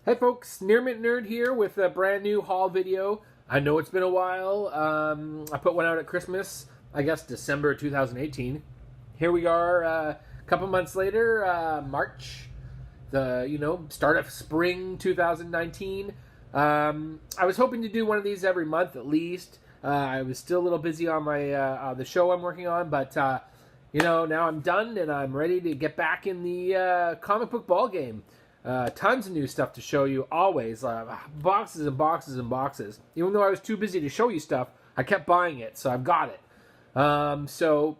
Hey folks, Near Mint Nerd here with a brand new haul video. I know it's been a while. I put one out at Christmas, I guess December 2018. Here we are, a couple months later, March, the start of spring 2019. I was hoping to do one of these every month at least. I was still a little busy on my the show I'm working on, but now I'm done and I'm ready to get back in the comic book ball game. Tons of new stuff to show you, always. Boxes and boxes and boxes. Even though I was too busy to show you stuff, I kept buying it, so I've got it. So,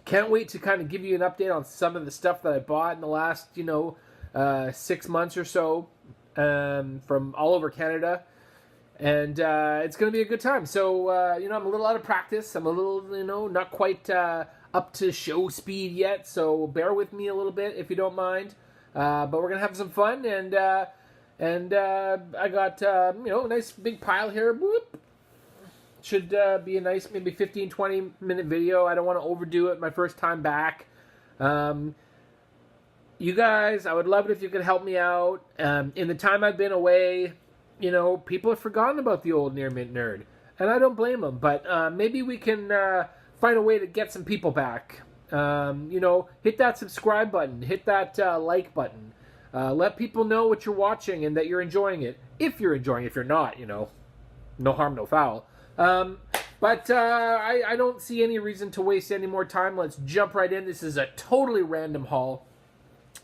can't wait to kind of give you an update on some of the stuff that I bought in the last, 6 months or so from all over Canada. And it's going to be a good time. So, I'm a little out of practice. I'm a little, not quite up to show speed yet, so bear with me a little bit if you don't mind. But we're gonna have some fun, and I got a nice big pile here. Whoop. Should be a nice maybe 15-20 minute video. I don't want to overdo it my first time back. You guys, I would love it if you could help me out. In the time I've been away, people have forgotten about the old Near Mint Nerd, and I don't blame them. But maybe we can find a way to get some people back. Hit that subscribe button, hit that like button. Let people know what you're watching and that you're enjoying it. If you're enjoying it, if you're not, no harm, no foul. But I don't see any reason to waste any more time. Let's jump right in. This is a totally random haul.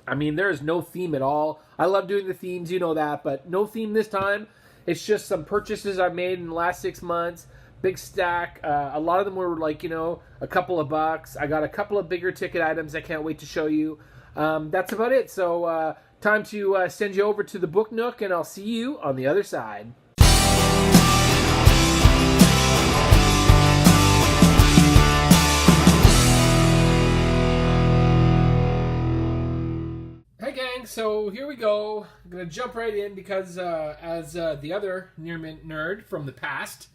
I mean, there is no theme at all. I love doing the themes, you know that, but no theme this time. It's just some purchases I've made in the last 6 months. Big stack. A lot of them were like, a couple of bucks. I got a couple of bigger ticket items I can't wait to show you. That's about it. So time to send you over to the Book Nook, and I'll see you on the other side. Hey gang, so here we go. I'm going to jump right in because as the other Near Mint Nerd from the past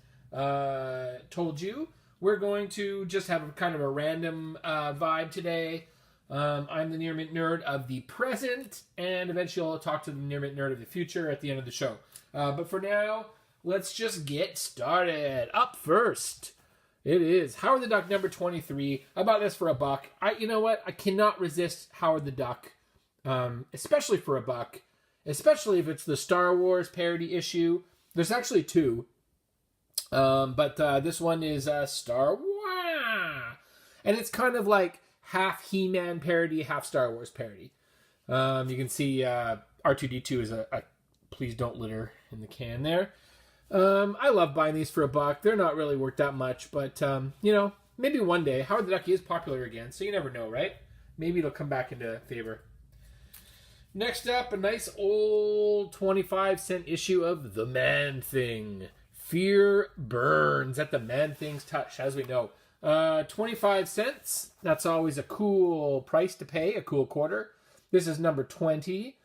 told you, we're going to just have a kind of a random vibe today. I'm the Near Mint Nerd of the present, and eventually I'll talk to the Near Mint Nerd of the future at the end of the show. But for now, let's just get started. Up first, it is Howard the Duck number 23. I bought this for $1. You know what? I cannot resist Howard the Duck, especially for $1. Especially if it's the Star Wars parody issue. There's actually two. But this one is Star Wars. And it's kind of like half He-Man parody, half Star Wars parody. You can see R2-D2 is a please don't litter in the can there. I love buying these for $1. They're not really worth that much, but, maybe one day. Howard the Duck is popular again, so you never know, right? Maybe it'll come back into favor. Next up, a nice old 25-cent issue of The Man-Thing. Fear burns at the Man-Thing's touch, as we know. 25 cents. That's always a cool price to pay, a cool quarter. This is number 20.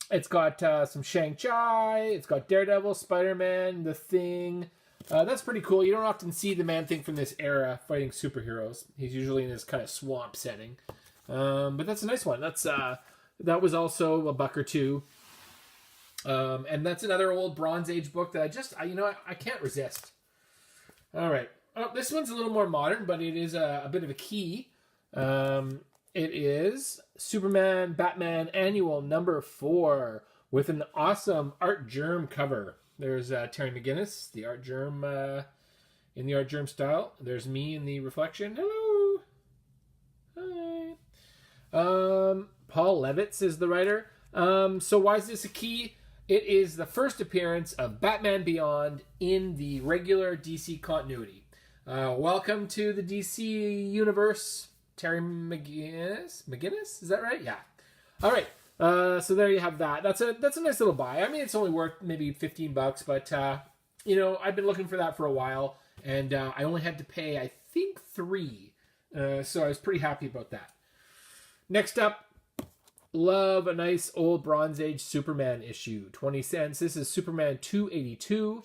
It's got some Shang-Chi. It's got Daredevil, Spider-Man, The Thing. That's pretty cool. You don't often see the Man-Thing from this era fighting superheroes. He's usually in this kind of swamp setting. But that's a nice one. That was also $1 or $2. And that's another old Bronze Age book that I can't resist. All right. Oh, this one's a little more modern, but it is a bit of a key. It is Superman Batman Annual number 4 with an awesome Art Germ cover. There's Terry McGinnis, the Art Germ, in the Art Germ style. There's me in the reflection. Hello. Hi. Paul Levitz is the writer. So why is this a key? It is the first appearance of Batman Beyond in the regular DC continuity. Welcome to the DC universe, Terry McGinnis. McGinnis? Is that right? Yeah. All right. So there you have that. That's a nice little buy. I mean, it's only worth maybe $15, but I've been looking for that for a while, and I only had to pay, I think, $3. So I was pretty happy about that. Next up, love a nice old Bronze Age Superman issue. 20 cents. This is Superman 282.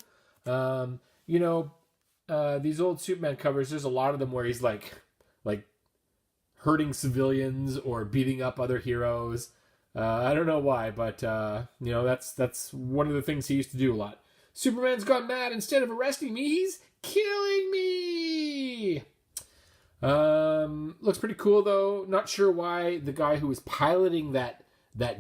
These old Superman covers, there's a lot of them where he's like hurting civilians or beating up other heroes. I don't know why, but that's one of the things he used to do a lot. Superman's gone mad. Instead of arresting me, he's killing me. Looks pretty cool though. Not sure why the guy who was piloting that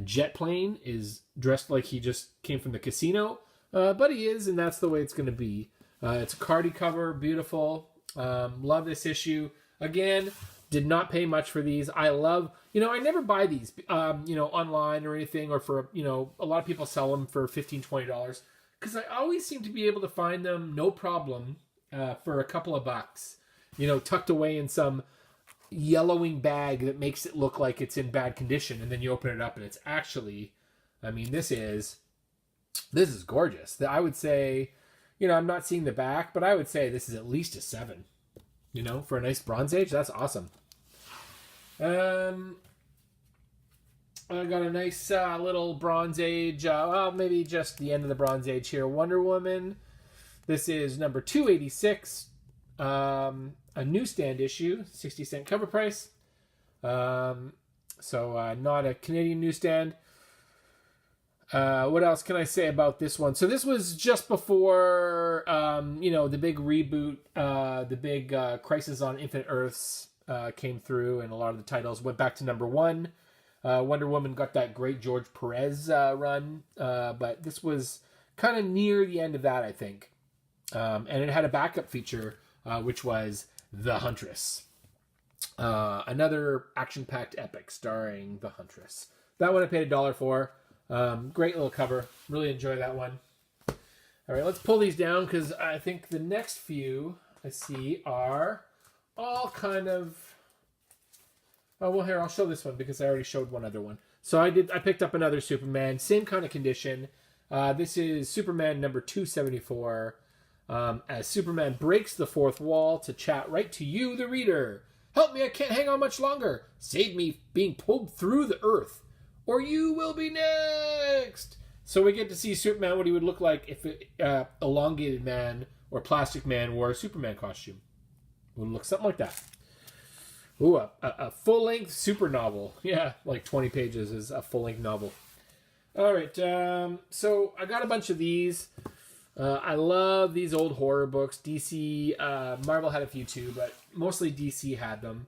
jet plane is dressed like he just came from the casino, but he is, and that's the way it's going to be. It's a cardie cover, beautiful. Love this issue. Again, did not pay much for these. I love, I never buy these, online or anything, or for, a lot of people sell them for $15, $20, because I always seem to be able to find them, no problem, for a couple of bucks, tucked away in some yellowing bag that makes it look like it's in bad condition, and then you open it up and it's actually, this is gorgeous. I would say, I'm not seeing the back, but I would say this is at least a 7. For a nice Bronze Age, that's awesome. I got a nice little Bronze Age, maybe just the end of the Bronze Age here. Wonder Woman. This is number 286. A newsstand issue, 60-cent cover price. So not a Canadian newsstand. What else can I say about this one? So this was just before, the big reboot, the big Crisis on Infinite Earths came through, and a lot of the titles went back to number 1. Wonder Woman got that great George Perez run, but this was kind of near the end of that, I think. And it had a backup feature, which was The Huntress. Another action-packed epic starring The Huntress. That one I paid $1 for. Great little cover. Really enjoy that one. All right, let's pull these down because I think the next few I see are all kind of... Oh, well, here, I'll show this one because I already showed one other one. So I picked up another Superman, same kind of condition. This is Superman number 274. As Superman breaks the fourth wall to chat right to you, the reader. Help me, I can't hang on much longer. Save me being pulled through the earth, or you will be next. So we get to see Superman, what he would look like if elongated man or plastic man wore a Superman costume. It would look something like that. Ooh, a full-length super novel. Yeah, like 20 pages is a full-length novel. All right, so I got a bunch of these. I love these old horror books. DC, Marvel had a few too, but mostly DC had them.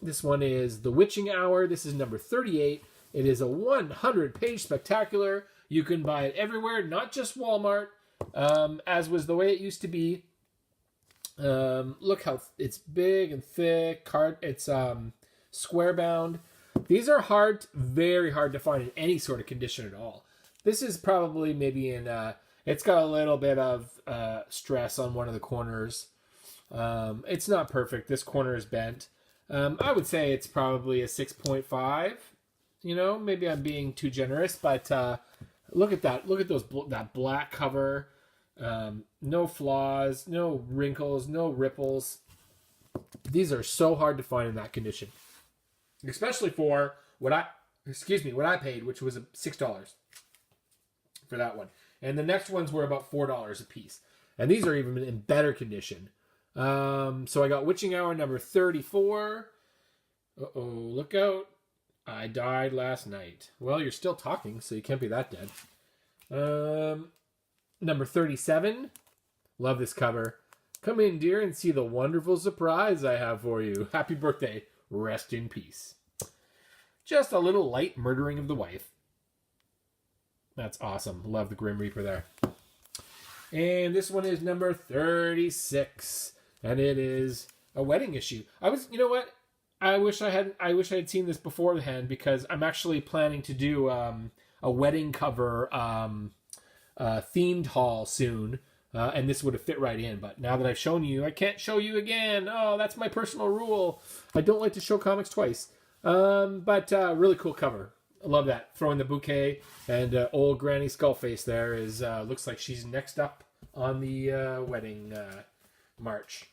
This one is The Witching Hour. This is number 38. It is a 100-page spectacular. You can buy it everywhere, not just Walmart, as was the way it used to be. Look how it's big and thick. It's square bound. These are very hard to find in any sort of condition at all. This is probably maybe in... it's got a little bit of stress on one of the corners. It's not perfect. This corner is bent. I would say it's probably a 6.5. Maybe I'm being too generous, but look at that. Look at that black cover. No flaws, no wrinkles, no ripples. These are so hard to find in that condition, especially for what I paid, which was $6 for that one. And the next ones were about $4 a piece. And these are even in better condition. So I got Witching Hour number 34. Uh-oh, look out. I died last night. Well, you're still talking, so you can't be that dead. Number 37. Love this cover. Come in, dear, and see the wonderful surprise I have for you. Happy birthday. Rest in peace. Just a little light murdering of the wife. That's awesome. Love the Grim Reaper there. And this one is number 36. And it is a wedding issue. You know what? I wish I had seen this beforehand because I'm actually planning to do a wedding cover themed haul soon. And this would have fit right in. But now that I've shown you, I can't show you again. Oh, that's my personal rule. I don't like to show comics twice. But really cool cover. I love that. Throwing the bouquet and old Granny Skullface there is looks like she's next up on the wedding march.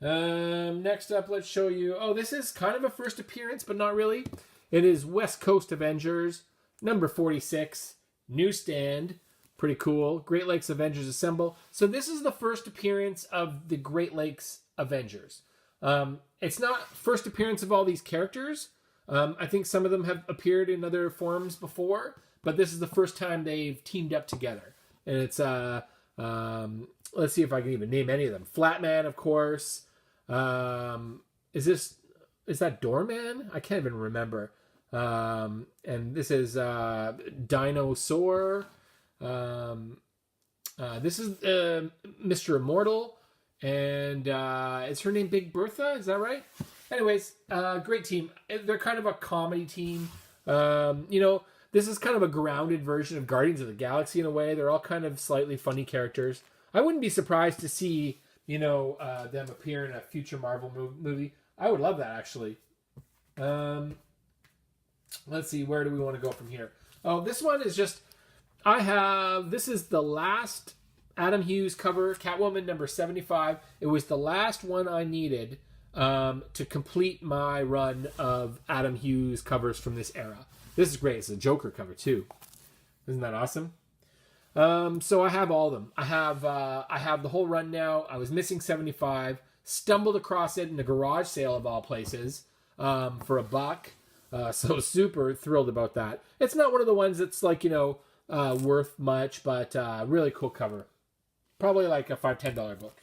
Next up, let's show you... Oh, this is kind of a first appearance, but not really. It is West Coast Avengers, number 46, newsstand. Pretty cool. Great Lakes Avengers Assemble. So this is the first appearance of the Great Lakes Avengers. It's not first appearance of all these characters, I think some of them have appeared in other forms before, but this is the first time they've teamed up together. And it's, let's see if I can even name any of them. Flatman, of course. Is that Doorman? I can't even remember. And this is Dinosaur. This is Mr. Immortal. And is her name Big Bertha? Is that right? Anyways, great team. They're kind of a comedy team. This is kind of a grounded version of Guardians of the Galaxy in a way. They're all kind of slightly funny characters. I wouldn't be surprised to see, them appear in a future Marvel movie. I would love that, actually. Let's see, where do we want to go from here? Oh, this one is just, this is the last Adam Hughes cover, Catwoman number 75. It was the last one I needed to complete my run of Adam Hughes covers from this era. This is great. It's a Joker cover, too. Isn't that awesome? So I have all of them. I have the whole run now. I was missing 75. Stumbled across it in a garage sale of all places for $1. So super thrilled about that. It's not one of the ones that's like, worth much, but really cool cover. Probably like a $5-10 book.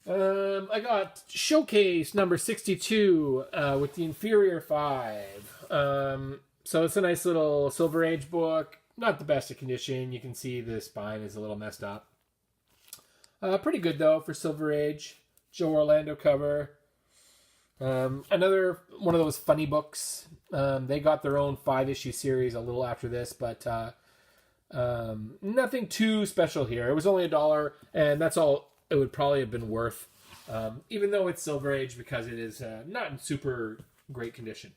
I got Showcase number 62 with the Inferior 5. So it's a nice little Silver Age book. Not the best of condition. You can see the spine is a little messed up. Pretty good, though, for Silver Age. Joe Orlando cover. Another one of those funny books. They got their own 5-issue series a little after this, but nothing too special here. It was only $1, and that's all it would probably have been worth, even though it's Silver Age, because it is not in super great condition.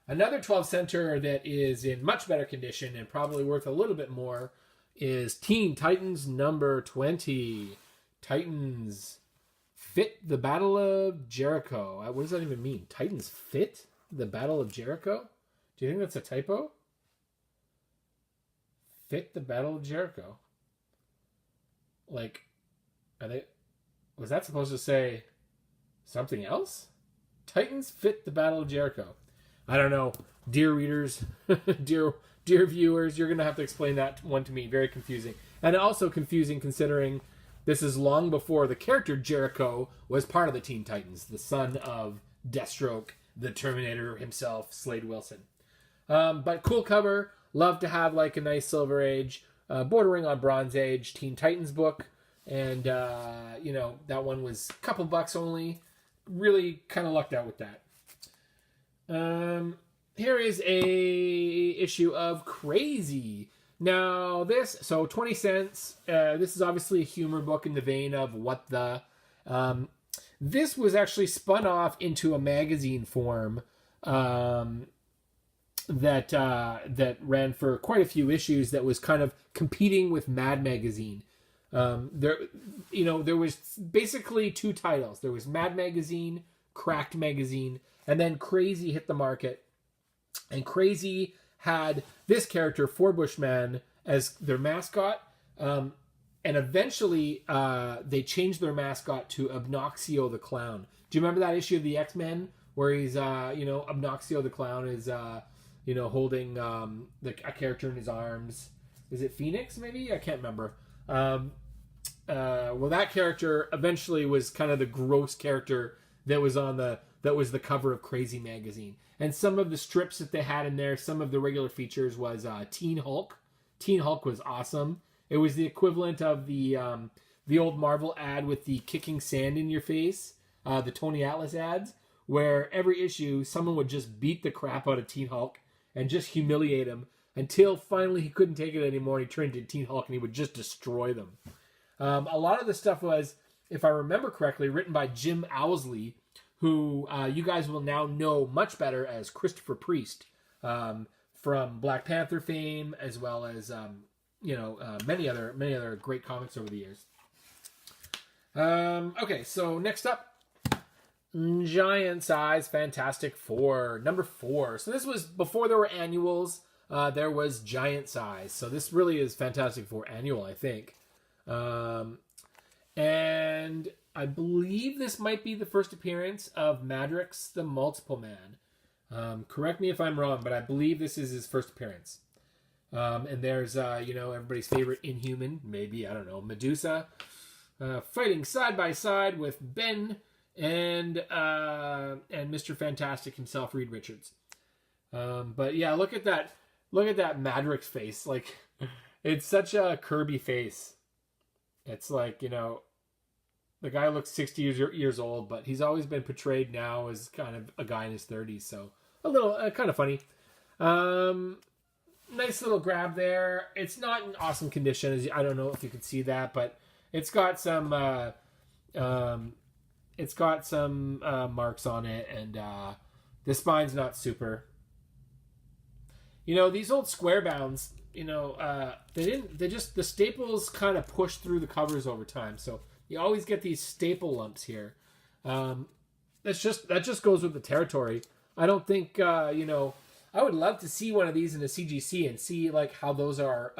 Another 12-center that is in much better condition and probably worth a little bit more is Teen Titans number 20. Titans fit the Battle of Jericho. What does that even mean? Titans fit the Battle of Jericho? Do you think that's a typo? Fit the Battle of Jericho. Like, was that supposed to say something else? Titans fit the Battle of Jericho. I don't know. Dear readers, dear viewers, you're going to have to explain that one to me. Very confusing. And also confusing considering this is long before the character Jericho was part of the Teen Titans, the son of Deathstroke, the Terminator himself, Slade Wilson. But cool cover. Love to have like a nice Silver Age, bordering on Bronze Age Teen Titans book. And, that one was a couple bucks only. Really kind of lucked out with that. Here is a issue of Crazy. Now so 20 cents. This is obviously a humor book in the vein of What the. This was actually spun off into a magazine form that ran for quite a few issues. That was kind of competing with Mad Magazine. There was basically two titles. There was Mad Magazine, Cracked Magazine, and then Crazy hit the market. And Crazy had this character, Four Bushman, as their mascot. And eventually they changed their mascot to Obnoxio the Clown. Do you remember that issue of the X-Men where he's, Obnoxio the Clown is, holding a character in his arms? Is it Phoenix, maybe? I can't remember. Well, that character eventually was kind of the gross character that was the cover of Crazy magazine. And some of the strips that they had in there, some of the regular features was Teen Hulk. Teen Hulk was awesome. It was the equivalent of the old Marvel ad with the kicking sand in your face, the Tony Atlas ads, where every issue someone would just beat the crap out of Teen Hulk and just humiliate him until finally he couldn't take it anymore and he turned into Teen Hulk and he would just destroy them. A lot of the stuff was, if I remember correctly, written by Jim Owsley, who you guys will now know much better as Christopher Priest from Black Panther fame, as well as many other great comics over the years. Okay, so next up, Giant Size Fantastic Four, number 4. So this was before there were annuals. There was Giant Size. So this really is Fantastic Four annual, I think. And I believe this might be the first appearance of Madrix the Multiple Man. Correct me if I'm wrong, but I believe this is his first appearance. And there's, everybody's favorite Inhuman, maybe, I don't know, Medusa, fighting side by side with Ben and Mr. Fantastic himself, Reed Richards. But yeah, look at that Madrix face. Like, it's such a Kirby face. It's like, the guy looks 60 years old, but he's always been portrayed now as kind of a guy in his 30s. So a little kind of funny. Nice little grab there. It's not in awesome condition. I don't know if you can see that, but it's got some marks on it, and the spine's not super. These old square bounds, the staples kind of push through the covers over time. So you always get these staple lumps here. That just goes with the territory. I don't think, I would love to see one of these in a CGC and see like how those are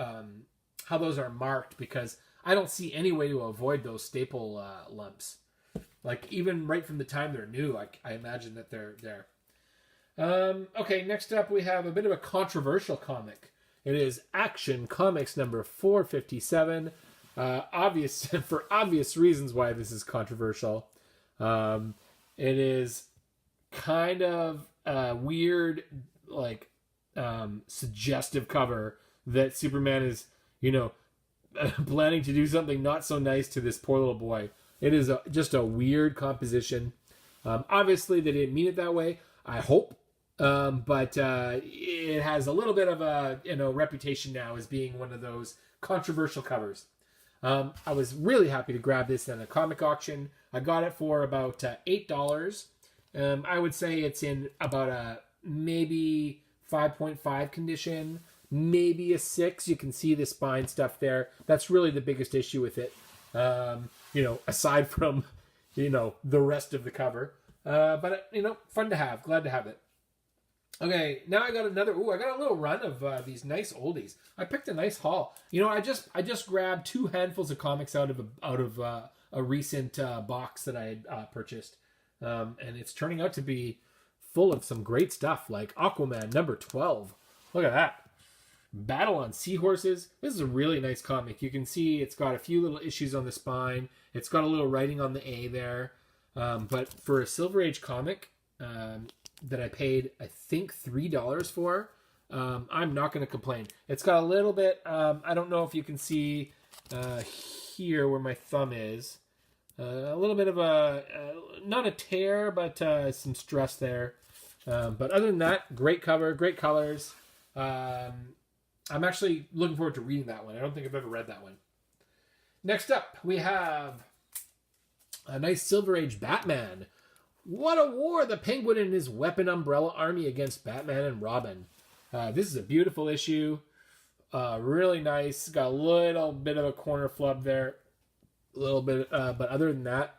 marked, because I don't see any way to avoid those staple lumps. Like, even right from the time they're new, I imagine that they're there. Okay, next up we have a bit of a controversial comic. It is Action Comics number 457. For obvious reasons why this is controversial. It is kind of a weird, like, suggestive cover that Superman is, planning to do something not so nice to this poor little boy. It is just a weird composition. Obviously, they didn't mean it that way, I hope. But it has a little bit of a reputation now as being one of those controversial covers. I was really happy to grab this at a comic auction. I got it for about $8. I would say it's in about a maybe 5.5 condition, maybe a 6. You can see the spine stuff there. That's really the biggest issue with it. Aside from, the rest of the cover. But fun to have. Glad to have it. Okay, now I got a little run of these nice oldies. I picked a nice haul. I just grabbed 2 handfuls of comics out of a recent box that I had purchased. And it's turning out to be full of some great stuff, like Aquaman number 12. Look at that. Battle on Seahorses. This is a really nice comic. You can see it's got a few little issues on the spine. It's got a little writing on the A there. But for a Silver Age comic that I paid, I think, $3 for, I'm not going to complain. It's got a little bit, I don't know if you can see here where my thumb is, a little bit of not a tear, but some stress there. But other than that, great cover, great colors. I'm actually looking forward to reading that one. I don't think I've ever read that one. Next up, we have a nice Silver Age Batman. What a war! The Penguin and his weapon umbrella army against Batman and Robin. This is a beautiful issue. Really nice. Got a little bit of a corner flub there. A little bit, but other than that,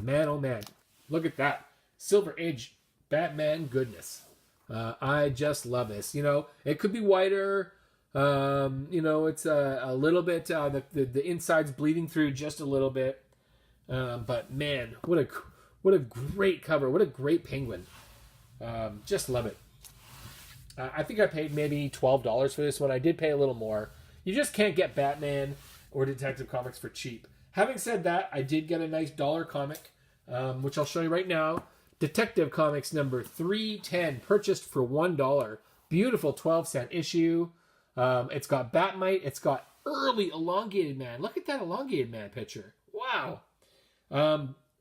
man, oh man. Look at that. Silver Age Batman goodness. I just love this. It could be whiter. It's a little bit, the inside's bleeding through just a little bit. But man, what a great cover. What a great penguin. Just love it. I think I paid maybe $12 for this one. I did pay a little more. You just can't get Batman or Detective Comics for cheap. Having said that, I did get a nice dollar comic, which I'll show you right now. Detective Comics number 310, purchased for $1. Beautiful 12-cent issue. It's got Batmite. It's got early Elongated Man. Look at that Elongated Man picture. Wow.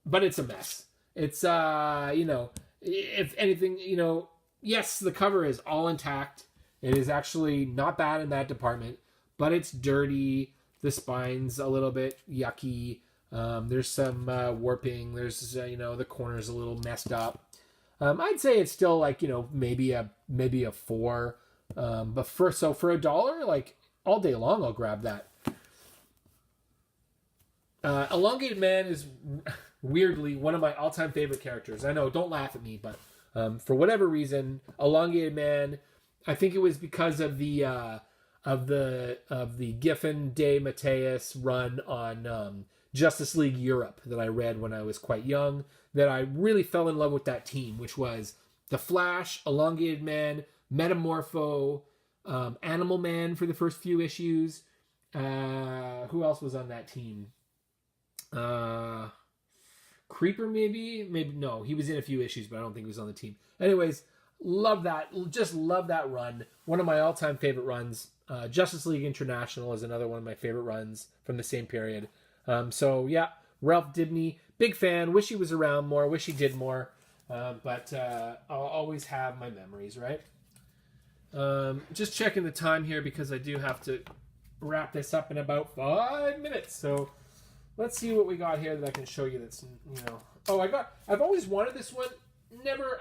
But it's a mess. It's, if anything, yes, the cover is all intact. It is actually not bad in that department, but it's dirty. The spine's a little bit yucky. There's some warping. There's, the corner's a little messed up. I'd say it's still like, maybe a 4. But for $1, like, all day long, I'll grab that. Elongated Man is weirdly one of my all-time favorite characters. I know, don't laugh at me, but for whatever reason, Elongated Man, I think it was because of the Giffen de Mateus run on Justice League Europe that I read when I was quite young, that I really fell in love with that team, which was The Flash, Elongated Man, Metamorpho, Animal Man for the first few issues. Who else was on that team? Creeper, maybe no. He was in a few issues, but I don't think he was on the team. Anyways, love that. Just love that run. One of my all-time favorite runs. Justice League International is another one of my favorite runs from the same period. So yeah, Ralph Dibny, big fan. Wish he was around more. Wish he did more. But I'll always have my memories, right? Just checking the time here because I do have to wrap this up in about 5 minutes. So let's see what we got here that I can show you. That's, you know. Oh, I've always wanted this one.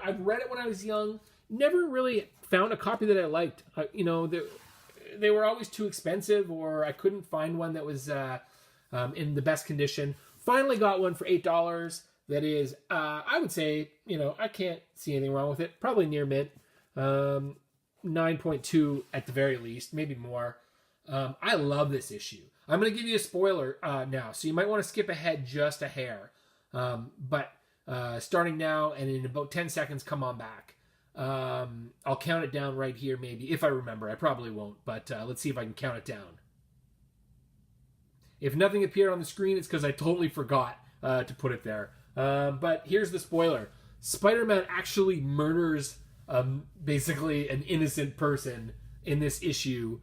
I've read it when I was young. Never really found a copy that I liked. You know, they were always too expensive, or I couldn't find one that was in the best condition. Finally got one for $8. That is, I would say, you know, I can't see anything wrong with it. Probably near mint. 9.2 at the very least, maybe more. I love this issue. I'm going to give you a spoiler now, so you might want to skip ahead just a hair. But starting now and in about 10 seconds, come on back. I'll count it down right here, maybe, if I remember. I probably won't, but let's see if I can count it down. If nothing appeared on the screen, it's because I totally forgot to put it there. But here's the spoiler. Spider-Man actually murders basically an innocent person in this issue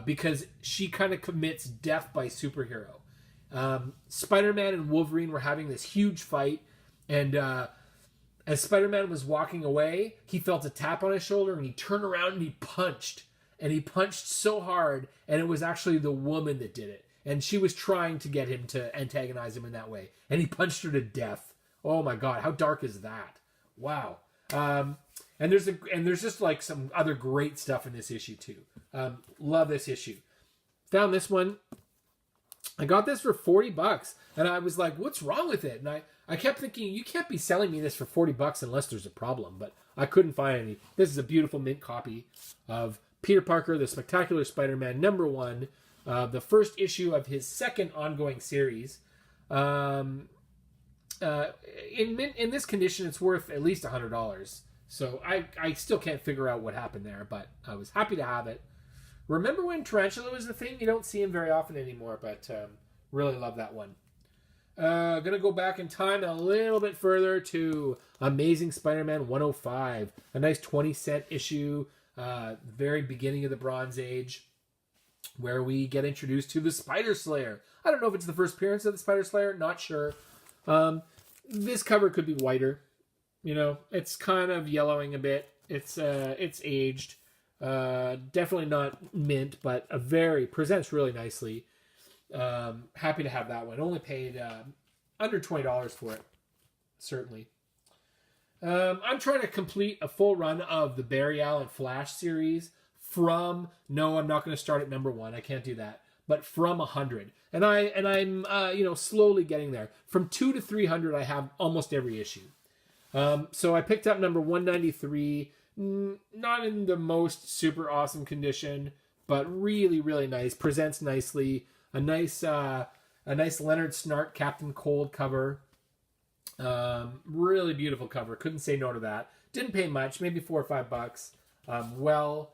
because she kind of commits death by superhero. Spider-Man and Wolverine were having this huge fight, and as Spider-Man was walking away, he felt a tap on his shoulder, and he turned around and he punched. And he punched so hard, and it was actually the woman that did it. And she was trying to get him to antagonize him in that way. And he punched her to death. Oh my God, how dark is that? Wow. And there's just like some other great stuff in this issue too. Love this issue. Found this one. I got this for $40, and I was like, "What's wrong with it?" And I kept thinking, "You can't be selling me this for $40 unless there's a problem." But I couldn't find any. This is a beautiful mint copy of Peter Parker, the Spectacular Spider-Man #1, the first issue of his second ongoing series. In this condition, it's worth at least $100. So I still can't figure out what happened there, but I was happy to have it. Remember when Tarantula was the thing? You don't see him very often anymore, but really love that one. Gonna go back in time a little bit further to Amazing Spider-Man 105, a nice 20-cent issue, very beginning of the Bronze Age, where we get introduced to the Spider Slayer. I don't know if it's the first appearance of the Spider Slayer, not sure. This cover could be whiter. You know, it's kind of yellowing a bit. It's aged. Definitely not mint, but presents really nicely. Happy to have that one. Only paid under $20 for it. Certainly. I'm trying to complete a full run of the Barry Allen Flash series I'm not going to start at #1. I can't do that. But from 100. And I'm slowly getting there. From 2 to 300, I have almost every issue. So I picked up number 193. Not in the most super awesome condition, but really, really nice. Presents nicely. A nice Leonard Snart Captain Cold cover. Really beautiful cover. Couldn't say no to that. Didn't pay much, maybe $4 or $5. Well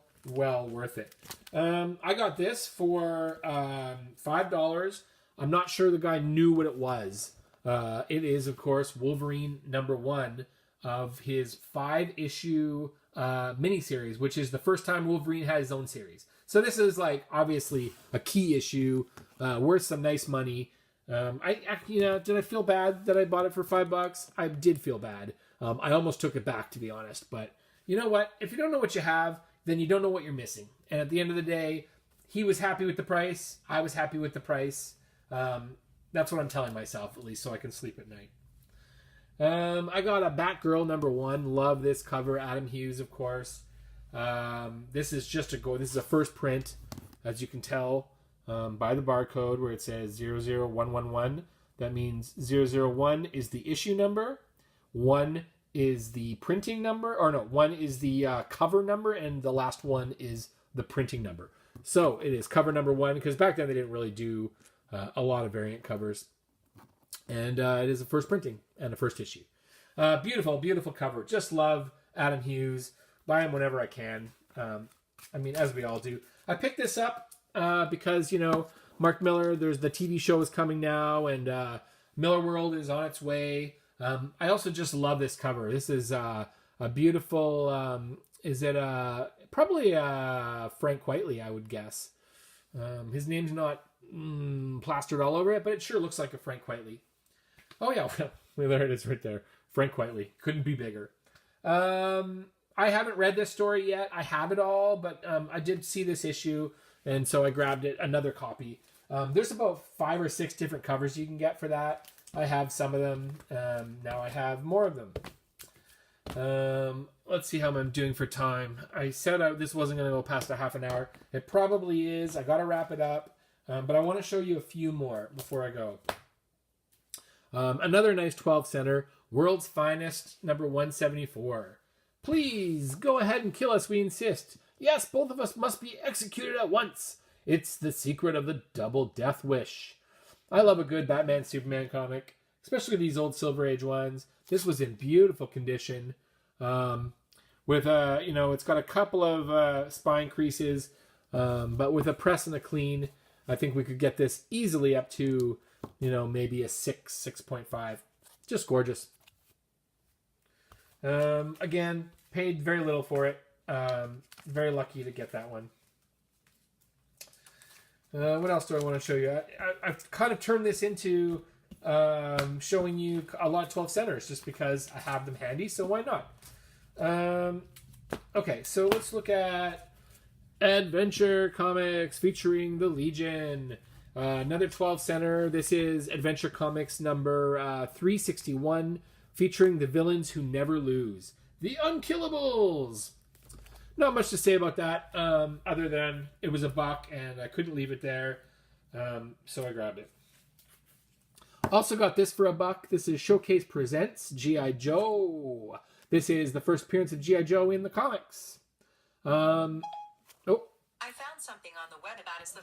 worth it. I got this for $5. I'm not sure the guy knew what it was. It is, of course, Wolverine #1 of his 5-issue miniseries, which is the first time Wolverine had his own series. So this is like obviously a key issue, worth some nice money. Did I feel bad that I bought it for $5? I did feel bad. I almost took it back, to be honest. But you know what? If you don't know what you have, then you don't know what you're missing. And at the end of the day, he was happy with the price. I was happy with the price. That's what I'm telling myself, at least, so I can sleep at night. I got a Batgirl #1. Love this cover. Adam Hughes, of course. This is this is a first print, as you can tell by the barcode where it says 00111. That means 001 is the issue number, 1 is the printing number, 1 is the cover number, and the last one is the printing number. So it is cover #1, because back then they didn't really do a lot of variant covers. And it is a first printing and a first issue. Beautiful, beautiful cover. Just love Adam Hughes. Buy him whenever I can. I mean, as we all do. I picked this up because, you know, Mark Miller, there's the TV show is coming now, and Miller World is on its way. I also just love this cover. This is a beautiful, is it probably Frank Whiteley, I would guess. His name's not plastered all over it, but it sure looks like a Frank Whiteley. Oh yeah, well, there it is right there. Frank Whiteley. Couldn't be bigger. I haven't read this story yet. I have it all, but I did see this issue, and so I grabbed it, another copy. There's about 5 or 6 different covers you can get for that. I have some of them. Now I have more of them. Let's see how I'm doing for time. I said this wasn't going to go past a half an hour. It probably is. I got to wrap it up. But I want to show you a few more before I go. Another nice 12 center. World's Finest, number 174. Please, go ahead and kill us, we insist. Yes, both of us must be executed at once. It's the secret of the double death wish. I love a good Batman Superman comic, especially these old Silver Age ones. This was in beautiful condition. With you know, it's got a couple of spine creases, but with a press and a clean, I think we could get this easily up to, you know, maybe a 6.5. Just gorgeous. Again, paid very little for it. Very lucky to get that one. What else do I want to show you? I've kind of turned this into showing you a lot of 12 centers just because I have them handy, so why not? Okay, so let's look at Adventure Comics featuring the Legion. Another 12 center. This is Adventure Comics number 361, featuring the villains who never lose, the Unkillables. Not much to say about that, other than it was $1 and I couldn't leave it there, so I grabbed it. Also got this for $1. This is Showcase Presents G.I. Joe. This is the first appearance of G.I. Joe in the comics. I found something on the web about his...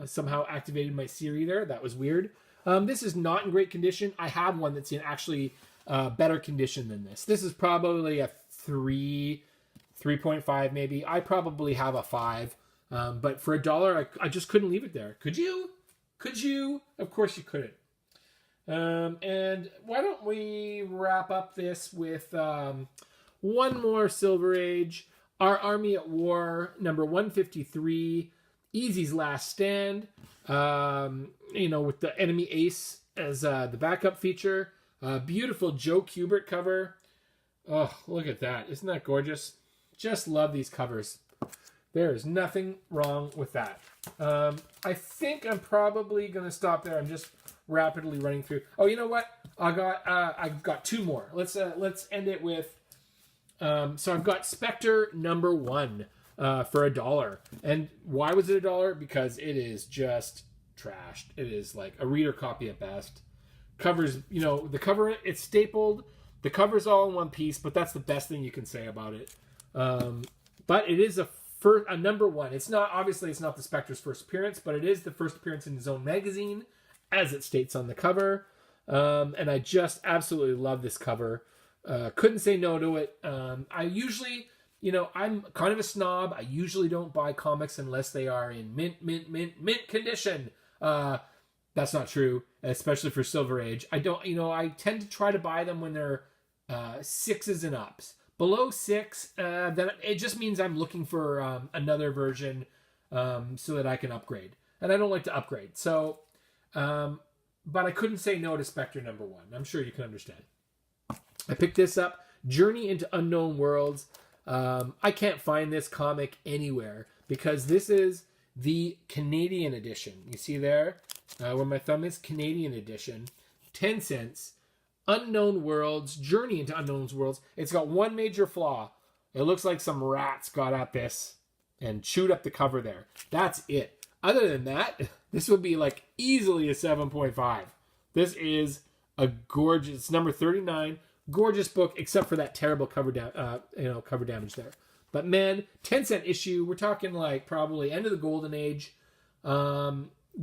I somehow activated my Siri there. That was weird. This is not in great condition. I have one that's in actually better condition than this. This is probably a 3.5 maybe. I probably have a 5. But for $1, I just couldn't leave it there. Could you? Could you? Of course you couldn't. And why don't we wrap up this with one more Silver Age. Our Army at War, number 153, Easy's Last Stand. You know, with the enemy ace as the backup feature. Beautiful Joe Kubert cover. Oh, look at that. Isn't that gorgeous? Just love these covers. There is nothing wrong with that. I think I'm probably going to stop there. I'm just rapidly running through. Oh, you know what? I've got 2 more. Let's end it with... so I've got Spectre number 1 for $1. And why was it $1? Because it is just trashed. It is like a reader copy at best. Covers, you know, the cover, it's stapled. The cover's all in one piece, but that's the best thing you can say about it. But it is a number 1. It's not, obviously it's not the Spectre's first appearance, but it is the first appearance in his own magazine, as it states on the cover. And I just absolutely love this cover. Couldn't say no to it. I usually, you know, I'm kind of a snob. I usually don't buy comics unless they are in mint condition. That's not true, especially for Silver Age. I don't, you know, I tend to try to buy them when they're 6s and ups. Below 6, then it just means I'm looking for another version so that I can upgrade. And I don't like to upgrade. So, but I couldn't say no to Spectre number 1. I'm sure you can understand. I picked this up, Journey into Unknown Worlds. I can't find this comic anywhere because this is the Canadian edition. You see there where my thumb is? Canadian edition. 10 cents. Unknown Worlds, Journey into Unknown Worlds. It's got one major flaw. It looks like some rats got at this and chewed up the cover there. That's it. Other than that, this would be like easily a 7.5. This is a gorgeous, number 39. Gorgeous book, except for that terrible cover damage there. But man, 10-cent issue. We're talking like probably end of the golden age.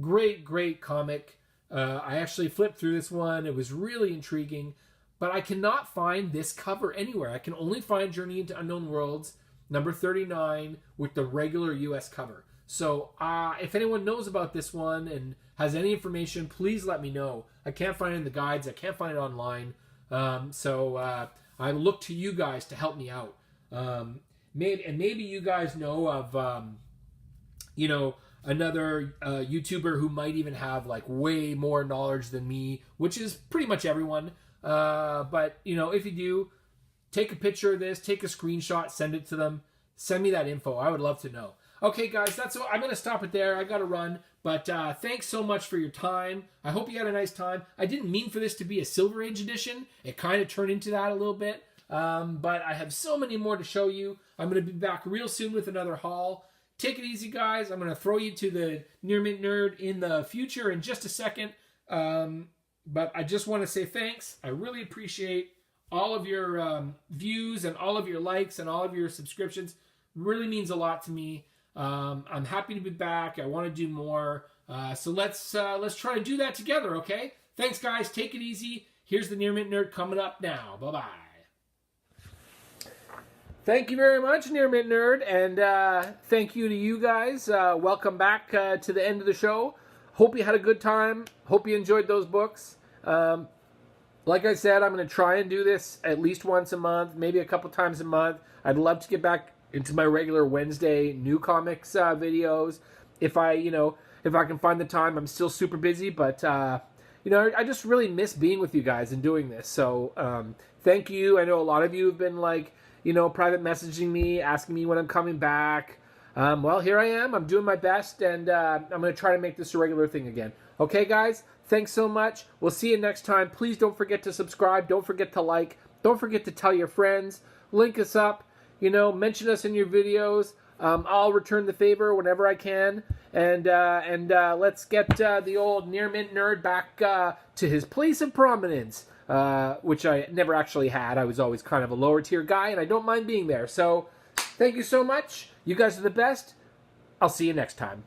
Great comic. I actually flipped through this one. It was really intriguing, but I cannot find this cover anywhere. I can only find Journey into Unknown Worlds, number 39, with the regular US cover. So if anyone knows about this one and has any information, please let me know. I can't find it in the guides. I can't find it online. I look to you guys to help me out. Maybe you guys know of, another YouTuber who might even have like way more knowledge than me, which is pretty much everyone. But if you do, take a picture of this, take a screenshot, send it to them. Send me that info. I would love to know. Okay, guys, I'm going to stop it there. I got to run. But thanks so much for your time. I hope you had a nice time. I didn't mean for this to be a Silver Age edition. It kind of turned into that a little bit. But I have so many more to show you. I'm going to be back real soon with another haul. Take it easy, guys. I'm going to throw you to the Near Mint Nerd in the future in just a second. But I just want to say thanks. I really appreciate all of your views and all of your likes and all of your subscriptions. Really means a lot to me. I'm happy to be back. I want to do more. So let's try to do that together, okay? Thanks, guys. Take it easy. Here's the Near Mint Nerd coming up now. Bye-bye. Thank you very much, Near Mint Nerd, and thank you to you guys. Welcome back to the end of the show. Hope you had a good time. Hope you enjoyed those books. Like I said, I'm going to try and do this at least once a month, maybe a couple times a month. I'd love to get back into my regular Wednesday new comics videos. If I can find the time. I'm still super busy, but I just really miss being with you guys and doing this. So thank you. I know a lot of you have been private messaging me, asking me when I'm coming back. Well, here I am. I'm doing my best, and I'm going to try to make this a regular thing again. Okay, guys? Thanks so much. We'll see you next time. Please don't forget to subscribe. Don't forget to like. Don't forget to tell your friends. Link us up. Mention us in your videos. I'll return the favor whenever I can. And let's get the old Near Mint Nerd back to his place of prominence, which I never actually had. I was always kind of a lower tier guy, and I don't mind being there. So thank you so much. You guys are the best. I'll see you next time.